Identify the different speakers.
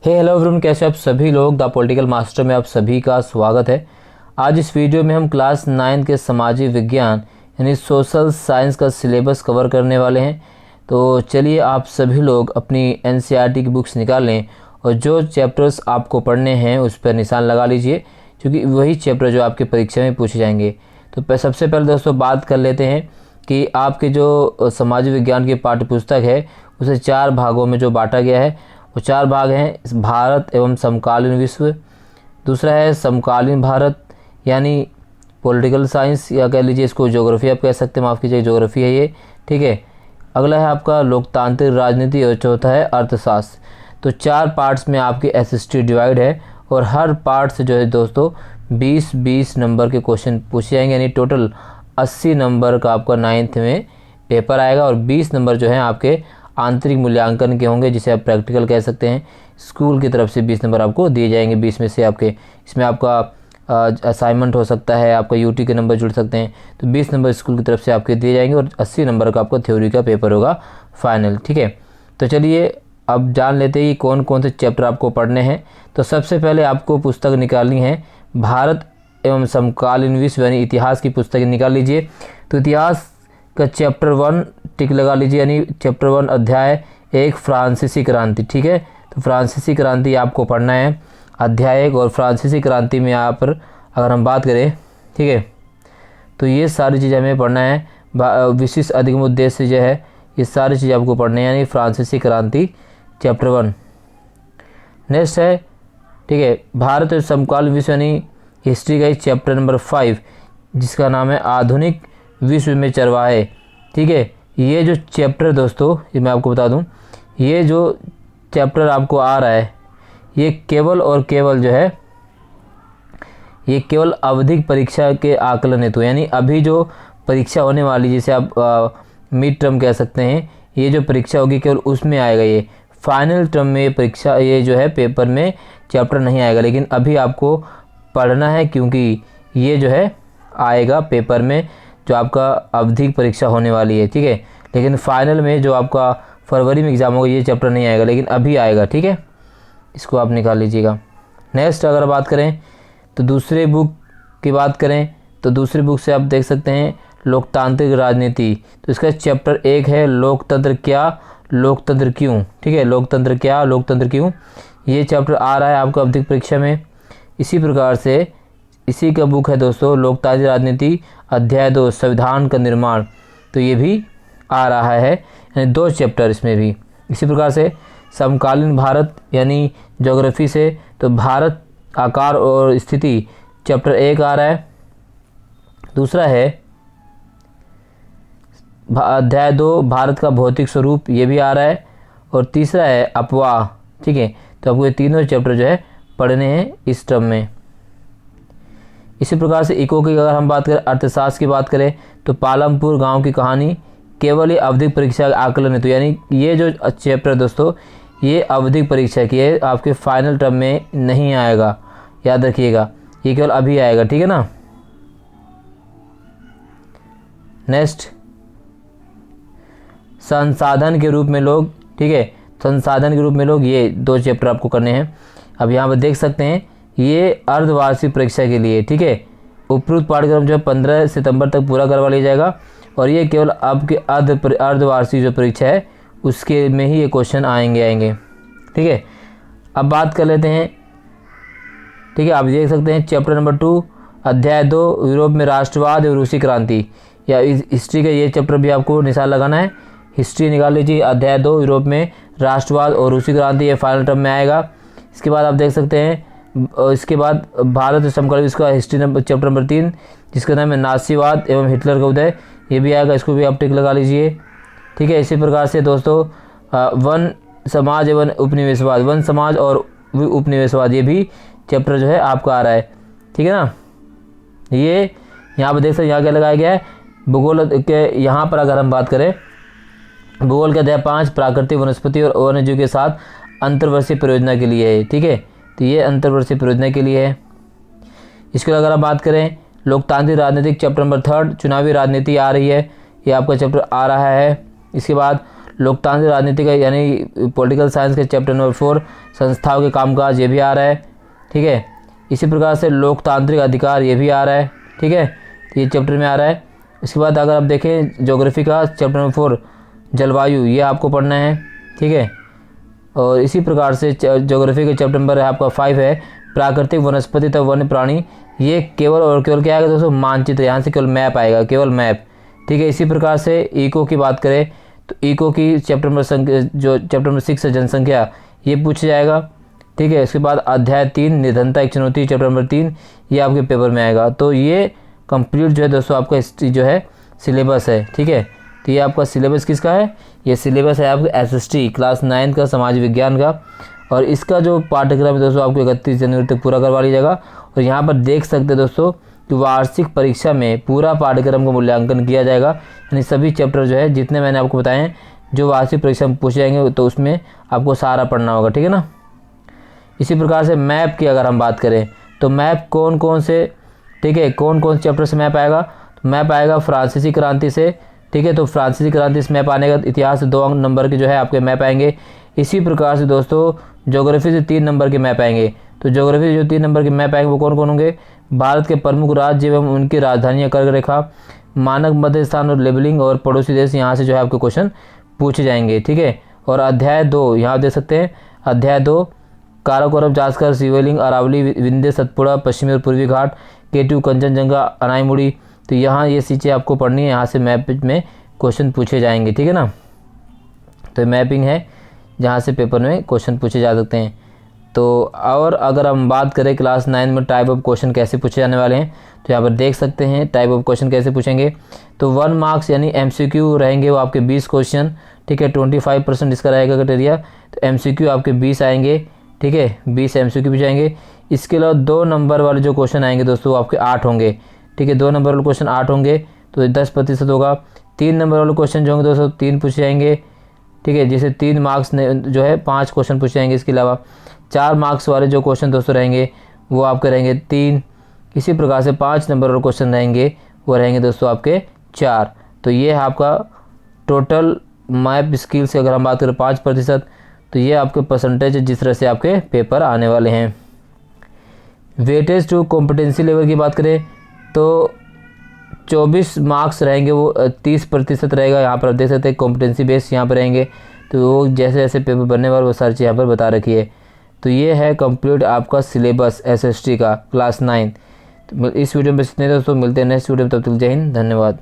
Speaker 1: Hello everyone, कैसे आप सभी लोग। द पॉलिटिकल मास्टर में आप सभी का स्वागत है। आज इस वीडियो में हम क्लास 9 के सामाजिक विज्ञान यानी सोशल साइंस का सिलेबस कवर करने वाले हैं। तो चलिए आप सभी लोग अपनी एनसीईआरटी की बुक्स निकाल लें और जो चैप्टर्स आपको पढ़ने हैं उस पर निशान लगा लीजिए, क्योंकि वही चैप्टर जो आपके परीक्षा में पूछे जाएंगे। तो सबसे पहले दोस्तों बात कर लेते हैं कि आपके जो सामाजिक विज्ञान की पाठ्य पुस्तक है उसे 4 भागों में जो बांटा गया है वो 4 भाग हैं। भारत एवं समकालीन विश्व, दूसरा है समकालीन भारत यानी पॉलिटिकल साइंस, या कह लीजिए इसको ज्योग्राफी आप कह सकते हैं, माफ़ कीजिए ज्योग्राफी है ये, ठीक है। अगला है आपका लोकतांत्रिक राजनीति और चौथा है अर्थशास्त्र। तो 4 पार्ट्स में आपकी एसएसटी डिवाइड है और हर पार्ट से जो है दोस्तों 20-20 नंबर के क्वेश्चन पूछे जाएंगे, यानी टोटल 80 नंबर का आपका 9th में पेपर आएगा और 20 नंबर जो है आपके आंतरिक मूल्यांकन के होंगे, जिसे आप प्रैक्टिकल कह सकते हैं। स्कूल की तरफ से 20 नंबर आपको दिए जाएंगे। 20 में से आपके इसमें आपका असाइनमेंट हो सकता है, आपका यूटी के नंबर जुड़ सकते हैं। तो 20 नंबर स्कूल की तरफ से आपके दिए जाएंगे और 80 नंबर का आपका थ्योरी का पेपर होगा फाइनल, ठीक है। तो चलिए अब जान लेते हैं कौन कौन से चैप्टर आपको पढ़ने हैं। तो सबसे पहले आपको पुस्तक निकालनी है भारत एवं समकालीन विश्व यानी इतिहास की पुस्तक निकाल लीजिए। तो इतिहास का चैप्टर 1 टिक लगा लीजिए, यानी चैप्टर 1 अध्याय 1 फ्रांसीसी क्रांति, ठीक है। तो फ्रांसीसी क्रांति आपको पढ़ना है अध्याय 1। और फ्रांसीसी क्रांति में यहाँ पर अगर हम बात करें, ठीक है, तो ये सारी चीज़ें हमें पढ़ना है। विशिष्ट अधिगम उद्देश्य जो है ये सारी चीज़ें आपको पढ़ना है, यानी फ्रांसीसी क्रांति चैप्टर 1। नेक्स्ट है, ठीक है, भारत और समकालीन विश्व यानी हिस्ट्री का चैप्टर नंबर 5, जिसका नाम है आधुनिक विश्व में चरवाहे, ठीक है। ये जो चैप्टर दोस्तों, ये मैं आपको बता दूं, ये जो चैप्टर आपको आ रहा है ये केवल और केवल जो है ये केवल आवधिक परीक्षा के आकलन हेतु, यानी अभी जो परीक्षा होने वाली जिसे आप मिड टर्म कह सकते हैं, ये जो परीक्षा होगी केवल उसमें आएगा। ये फाइनल टर्म में परीक्षा ये जो है पेपर में चैप्टर नहीं आएगा, लेकिन अभी आपको पढ़ना है क्योंकि ये जो है आएगा पेपर में जो आपका आवधिक परीक्षा होने वाली है, ठीक है। लेकिन फाइनल में जो आपका फरवरी में एग्ज़ाम होगा ये चैप्टर नहीं आएगा, लेकिन अभी आएगा, ठीक है। इसको आप निकाल लीजिएगा। नेक्स्ट अगर बात करें तो दूसरे बुक की बात करें तो दूसरी बुक से आप देख सकते हैं लोकतांत्रिक राजनीति। तो इसका चैप्टर 1 है लोकतंत्र क्या, लोकतंत्र क्यों, ठीक है। लोकतंत्र क्या, लोकतंत्र क्यों, ये चैप्टर आ रहा है आपको आवधिक परीक्षा में। इसी प्रकार से इसी का बुक है दोस्तों लोकतांत्रिक राजनीति अध्याय 2 संविधान का निर्माण। तो ये भी आ रहा है, यानी 2 चैप्टर इसमें भी। इसी प्रकार से समकालीन भारत यानी ज्योग्राफी से तो भारत आकार और स्थिति चैप्टर 1 आ रहा है। दूसरा है अध्याय 2 भारत का भौतिक स्वरूप, ये भी आ रहा है। और तीसरा है अपवाह, ठीक है। तो आपको ये तीनों चैप्टर जो है पढ़ने हैं इस टर्म में। इसी प्रकार से इको की अगर हम बात करें, अर्थशास्त्र की बात करें तो पालमपुर गांव की कहानी केवल ये आवधिक परीक्षा आकलन है। तो यानी ये जो चैप्टर दोस्तों ये आवधिक परीक्षा की है, आपके फाइनल टर्म में नहीं आएगा, याद रखिएगा, ये केवल अभी आएगा, ठीक है ना। नेक्स्ट संसाधन के रूप में लोग, ठीक है, संसाधन के रूप में लोग, ये 2 चैप्टर आपको करने हैं। अब यहाँ पर देख सकते हैं ये अर्धवार्षिक परीक्षा के लिए, ठीक है। उपरोक्त पाठ्यक्रम जो है 15 सितंबर तक पूरा करवा लिया जाएगा और ये केवल आपके अर्धवार्षिक जो परीक्षा है उसके में ही ये क्वेश्चन आएंगे, ठीक है। अब बात कर लेते हैं, ठीक है, आप देख सकते हैं चैप्टर नंबर 2 अध्याय 2 यूरोप में राष्ट्रवाद और रूसी क्रांति, या हिस्ट्री का ये चैप्टर भी आपको निशान लगाना है। हिस्ट्री निकाल लीजिए अध्याय 2 यूरोप में राष्ट्रवाद और रूसी क्रांति, ये फाइनल टर्म में आएगा। इसके बाद आप देख सकते हैं इसके बाद भारत और समकालीन इसका हिस्ट्री नंबर चैप्टर नंबर 3 जिसका नाम है नासीवाद एवं हिटलर का उदय, ये भी आएगा, इसको भी आप टिक लगा लीजिए, ठीक है। इसी प्रकार से दोस्तों वन समाज एवं उपनिवेशवाद, वन समाज और उपनिवेशवाद, ये भी चैप्टर जो है आपका आ रहा है, ठीक है ना। ये यहाँ पर देख सकते हैं यहाँ क्या लगाया गया है भूगोल के। यहाँ पर अगर हम बात करें भूगोल के अध्याय 5 प्राकृतिक वनस्पति और वन्यजीव के साथ अंतर्वर्षीय परियोजना के लिए है, ठीक है। तो ये अंतर्वर्षीय परियोजना के लिए है। इसके अगर हम बात करें लोकतांत्रिक राजनीतिक चैप्टर नंबर 3 चुनावी राजनीति आ रही है, ये आपका चैप्टर आ रहा है। इसके बाद लोकतांत्रिक राजनीति का यानी पॉलिटिकल साइंस के चैप्टर नंबर 4 संस्थाओं के कामकाज ये भी आ रहा है, ठीक है। इसी प्रकार से लोकतांत्रिक अधिकार ये भी आ रहा है, ठीक है, ये चैप्टर में आ रहा है। इसके बाद अगर आप देखें ज्योग्राफी का चैप्टर नंबर 4 जलवायु, ये आपको पढ़ना है, ठीक है। और इसी प्रकार से ज्योग्राफी के चैप्टर नंबर आपका 5 है प्राकृतिक वनस्पति तथा वन्य प्राणी। ये केवल और केवल क्या आएगा दोस्तों, मानचित्र, यहाँ से केवल मैप आएगा, केवल मैप, ठीक है। इसी प्रकार से इको की बात करें तो इको की चैप्टर नंबर 6 है जनसंख्या, ये पूछा जाएगा, ठीक है। इसके बाद अध्याय 3 निधनता एक चुनौती, चैप्टर नंबर 3, ये आपके पेपर में आएगा। तो ये कंप्लीट जो है दोस्तों आपका हिस्ट्री जो है सिलेबस है, ठीक है। तो ये आपका सिलेबस किसका है, ये सिलेबस है आपका एसएसटी क्लास 9 का समाज विज्ञान का। और इसका जो पाठ्यक्रम है दोस्तों आपको 31 जनवरी तक पूरा करवा लीजिएगा। और यहाँ पर देख सकते हैं दोस्तों कि वार्षिक परीक्षा में पूरा पाठ्यक्रम का मूल्यांकन किया जाएगा, यानी सभी चैप्टर जो है जितने मैंने आपको बताए हैं जो वार्षिक परीक्षा में पूछे जाएंगे तो उसमें आपको सारा पढ़ना होगा, ठीक है ना। इसी प्रकार से मैप की अगर हम बात करें तो मैप कौन कौन से, ठीक है, कौन कौन से चैप्टर से मैप आएगा, तो मैप आएगा फ्रांसीसी क्रांति से, ठीक है। तो फ्रांसीसी क्रांति से मैप आने का इतिहास से 2 नंबर के जो है आपके मैप आएंगे। इसी प्रकार से दोस्तों ज्योग्राफी से 3 नंबर के मैप आएंगे। तो ज्योग्राफी से जो 3 नंबर के मैप आएंगे वो कौन कौन होंगे, भारत के प्रमुख राज्य एवं उनकी राजधानियाँ, कर्क रेखा, मानक मध्य स्थान और लेबलिंग और पड़ोसी देश, यहाँ से जो है आपके क्वेश्चन पूछे जाएंगे, ठीक है। और अध्याय 2 यहाँ देख सकते हैं, अध्याय 2 काराकोरम, जास्कर, शिवलिंग, अरावली, विंध्य, सतपुड़ा, पश्चिमी और पूर्वी घाट, केटू, कंचनजंगा, अनाईमुड़ी। तो यहाँ ये चीज़ें आपको पढ़नी है, यहाँ से मैप में क्वेश्चन पूछे जाएंगे, ठीक है ना। तो मैपिंग है जहाँ से पेपर में क्वेश्चन पूछे जा सकते हैं। तो और अगर हम बात करें क्लास 9 में टाइप ऑफ क्वेश्चन कैसे पूछे जाने वाले हैं, तो यहाँ पर देख सकते हैं टाइप ऑफ क्वेश्चन कैसे पूछेंगे। तो 1 मार्क्स यानी एमसीक्यू रहेंगे वो आपके 20 क्वेश्चन, ठीक है। 25% इसका रहेगा क्राइटेरिया। तो एमसीक्यू आपके 20 आएंगे, ठीक है, 20 एमसीक्यू पूछाएंगे। इसके अलावा 2 नंबर वाले जो क्वेश्चन आएंगे दोस्तों आपके 8 होंगे, ठीक है। 2 नंबर वाले क्वेश्चन 8 होंगे तो 10% होगा। 3 नंबर वाले क्वेश्चन जो होंगे दोस्तों 3 पूछे जाएंगे, ठीक है, जिसे 3 मार्क्स जो है 5 क्वेश्चन पूछे जाएंगे। इसके अलावा 4 मार्क्स वाले जो क्वेश्चन दोस्तों रहेंगे वो आपके रहेंगे 3। इसी प्रकार से 5 नंबर वाले क्वेश्चन रहेंगे वो रहेंगे दोस्तों आपके 4। तो ये है आपका टोटल मैप स्किल से अगर हम बात करें 5%, तो ये आपके परसेंटेज जिस तरह से आपके पेपर आने वाले हैं। वेटेज टू कॉम्पिटेंसी लेवल की बात करें तो 24 मार्क्स रहेंगे वो 30% रहेगा। यहाँ पर आप देख सकते हैं कॉम्पिटेंसी बेस यहाँ पर रहेंगे। तो वो जैसे जैसे पेपर बनने वाले वो सारी चीज़ यहाँ पर बता रखी है। तो ये है कंप्लीट आपका सिलेबस एसएसटी का क्लास 9। तो इस वीडियो में इतने दोस्तों, मिलते हैं नेक्स्ट वीडियो में, तब तक जय हिंद, धन्यवाद।